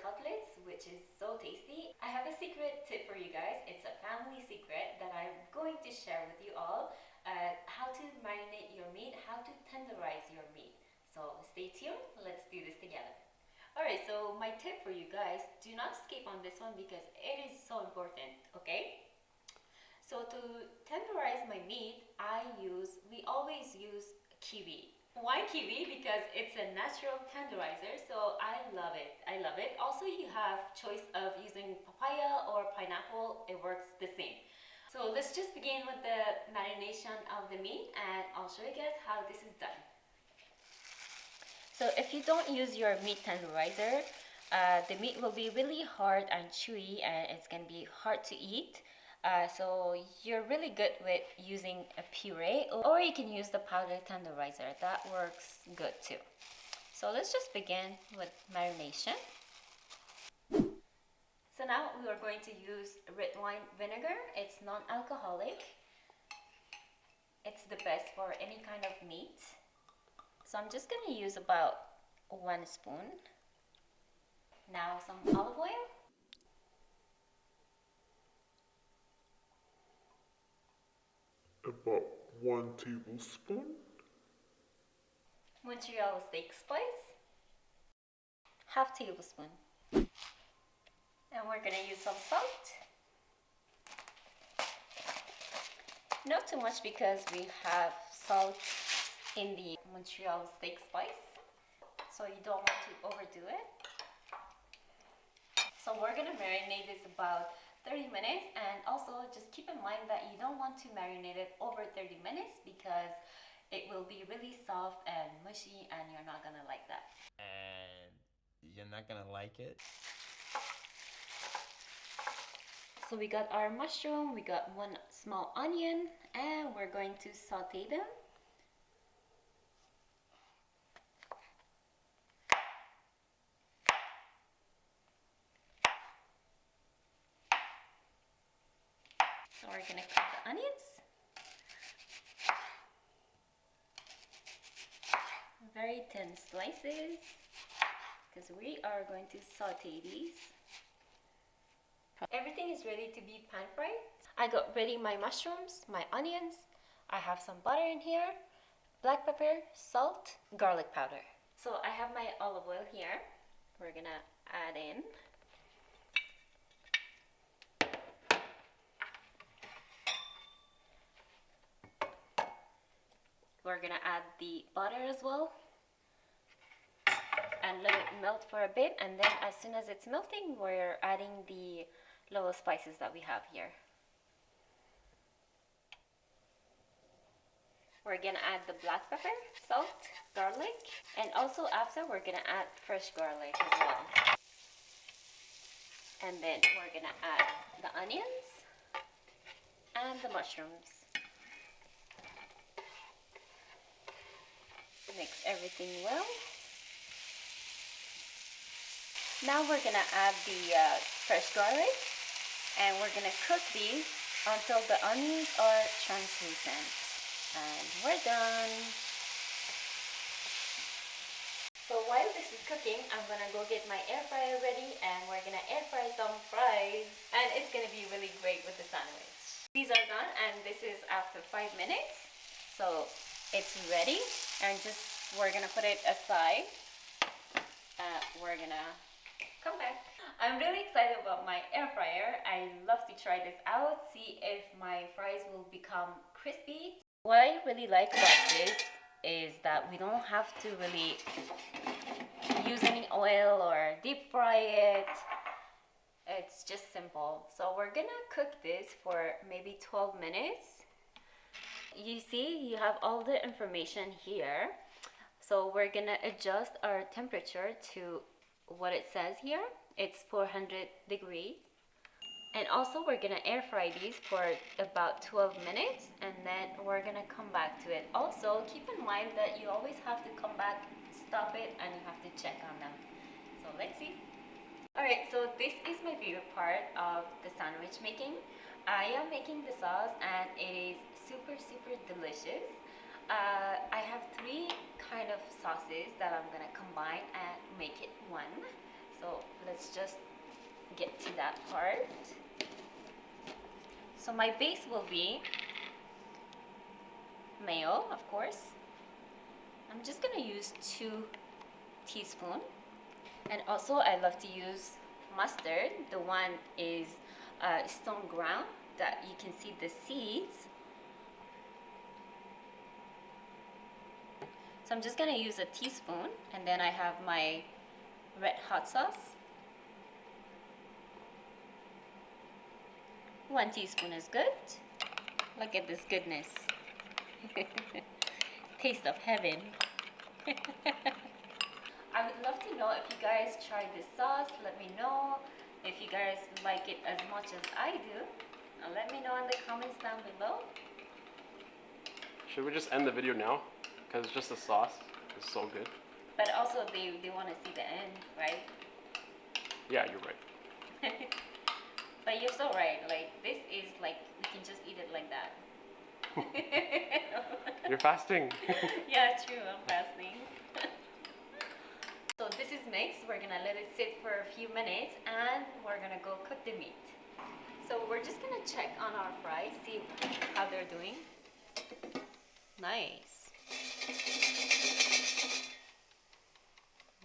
cutlets, which is so tasty. I have a secret tip for you guys. It's a family secret that I'm going to share with you all. How to marinate your meat, how to tenderize your meat. So stay tuned, let's do this together. Alright, so my tip for you guys, do not skip on this one because it is so important, okay? So to tenderize my meat, we always use kiwi. Why kiwi? Because it's a natural tenderizer, so I love it. I love it. Also, you have choice of using papaya or pineapple. It works the same. So let's just begin with the marination of the meat, and I'll show you guys how this is done. So if you don't use your meat tenderizer, the meat will be really hard and chewy, and it's gonna be hard to eat. So you're really good with using a puree, or you can use the powder tenderizer. That works good too. So let's just begin with marination. So now we are going to use red wine vinegar. It's non-alcoholic. It's the best for any kind of meat. So I'm just going to use about 1 spoon. Now some olive oil. About 1 tablespoon. Montreal steak spice. 1/2 tablespoon. And we're gonna use some salt. Not too much because we have salt in the Montreal steak spice, so you don't want to overdo it. So we're gonna marinate this about 30 minutes, and also just keep in mind that you don't want to marinate it over 30 minutes because it will be really soft and mushy and you're not gonna like that. And you're not gonna like it? So we got our mushroom, we got 1 small onion, and we're going to saute them. So we're gonna cut the onions. Very thin slices, because we are going to saute these. Everything is ready to be pan fried. I got ready my mushrooms, my onions. I have some butter in here, black pepper, salt, garlic powder. So I have my olive oil here. We're gonna add in. We're gonna add the butter as well and let it melt for a bit, and then as soon as it's melting, we're adding the little spices that we have here. We're gonna add the black pepper, salt, garlic, and also after we're gonna add fresh garlic as well. And then we're gonna add the onions and the mushrooms. Mix everything well. Now we're gonna add the fresh garlic, and we're gonna cook these until the onions are translucent. And we're done. So while this is cooking, I'm gonna go get my air fryer ready, and we're gonna air fry some fries, and it's gonna be really great with the sandwich. These are done, and this is after 5 minutes. So it's ready, and we're gonna put it aside. We're gonna come back. I'm really excited about my air fryer. I love to try this out, see if my fries will become crispy. What I really like about this is that we don't have to really use any oil or deep fry it. It's just simple. So we're gonna cook this for maybe 12 minutes. You see, you have all the information here. So we're gonna adjust our temperature to what it says here. It's 400 degrees. And also we're gonna air fry these for about 12 minutes, and then we're gonna come back to it. Also, keep in mind that you always have to come back, stop it, and you have to check on them. So let's see. Alright, so this is my favorite part of the sandwich making. I am making the sauce, and it is super delicious. I have 3 kind of sauces that I'm gonna combine and make it one. So let's just get to that part. So my base will be mayo, of course. I'm just gonna use 2 teaspoons. And also I love to use mustard. The one is stone ground that you can see the seeds. So I'm just gonna use a teaspoon, and then I have my red hot sauce. 1 teaspoon is good. Look at this goodness. Taste of heaven. I would love to know if you guys tried this sauce. Let me know if you guys like it as much as I do. Now let me know in the comments down below. Should we just end the video now? Because it's just the sauce. It's so good. But also they want to see the end, right? Yeah, you're right. But you're so right. Like, this is like, we can just eat it like that. You're fasting. Yeah, true. I'm fasting. So this is mixed. We're gonna let it sit for a few minutes, and we're gonna go cook the meat. So we're just gonna check on our fries, see how they're doing. Nice.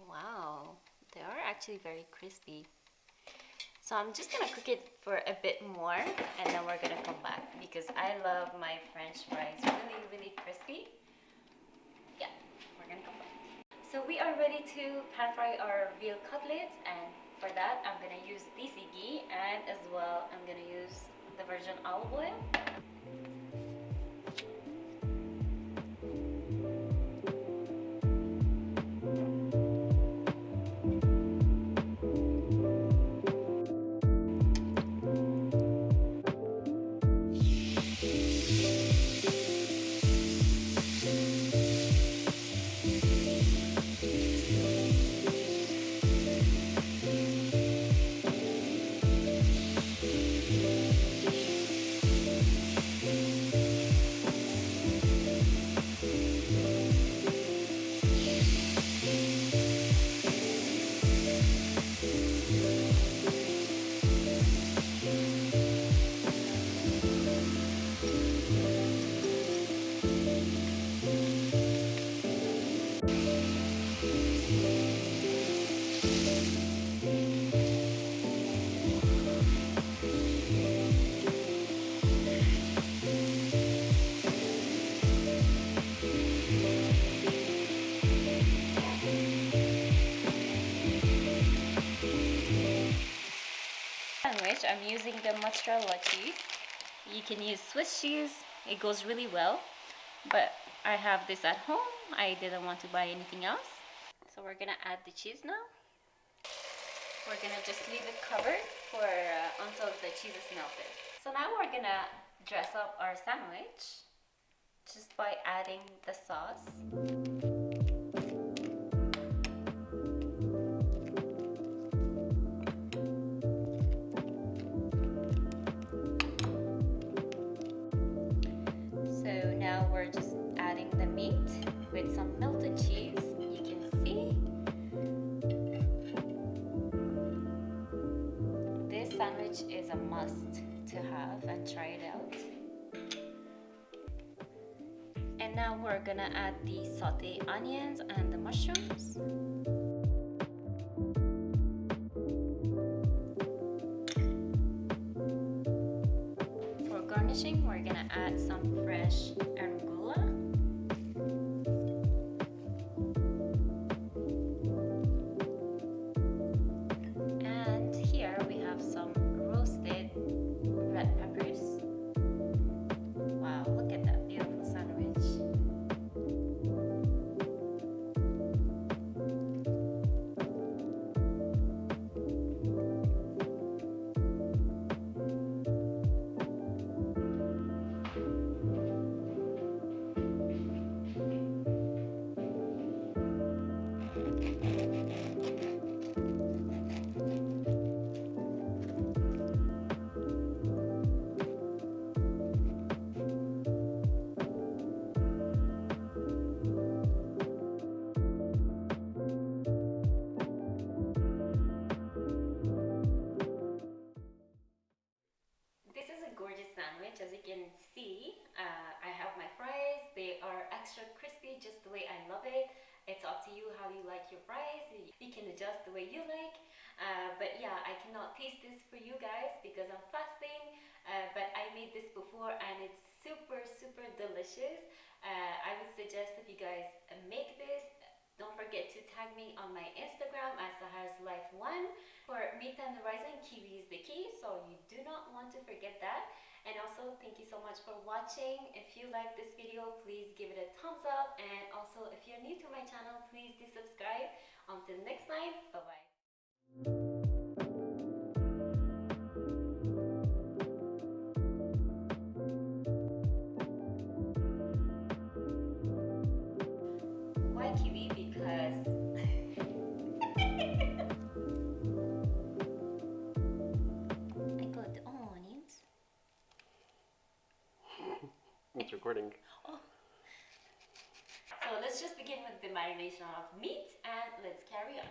Wow, they are actually very crispy. So I'm just gonna cook it for a bit more, and then we're gonna come back because I love my French fries really, really crispy. Yeah, we're gonna come back. So we are ready to pan fry our veal cutlets, and for that I'm gonna use desi ghee, and as well I'm gonna use the virgin olive oil. Sandwich, I'm using the mozzarella cheese. You can use Swiss cheese, it goes really well, but I have this at home. I didn't want to buy anything else. So we're gonna add the cheese now. We're gonna just leave it covered for until the cheese is melted. So now we're gonna dress up our sandwich just by adding the sauce. So now we're just adding the meat with some melted cheese. You can see this sandwich is a must to have, and try it out. And now we're gonna add the sauteed onions and the mushrooms. For garnishing, we're gonna add some fresh arugula. And here we have some roasted red peppers. Wow, look at that beautiful sandwich. It's up to you how you like your fries. You can adjust the way you like. But yeah, I cannot taste this for you guys because I'm fasting. But I made this before and it's super, super delicious. I would suggest if you guys make this, don't forget to tag me on my Instagram at Sahar's Life 1. For meat tenderizing, kiwi is the key, so you do not want to forget that. And also, thank you so much for watching. If you like this video, please give it a thumbs up. And also, if you're new to my channel, please do subscribe. Until next time, bye-bye. Why kiwi? Because I got the onions. It's recording. Oh. So let's just begin with the marination of meat and let's carry on.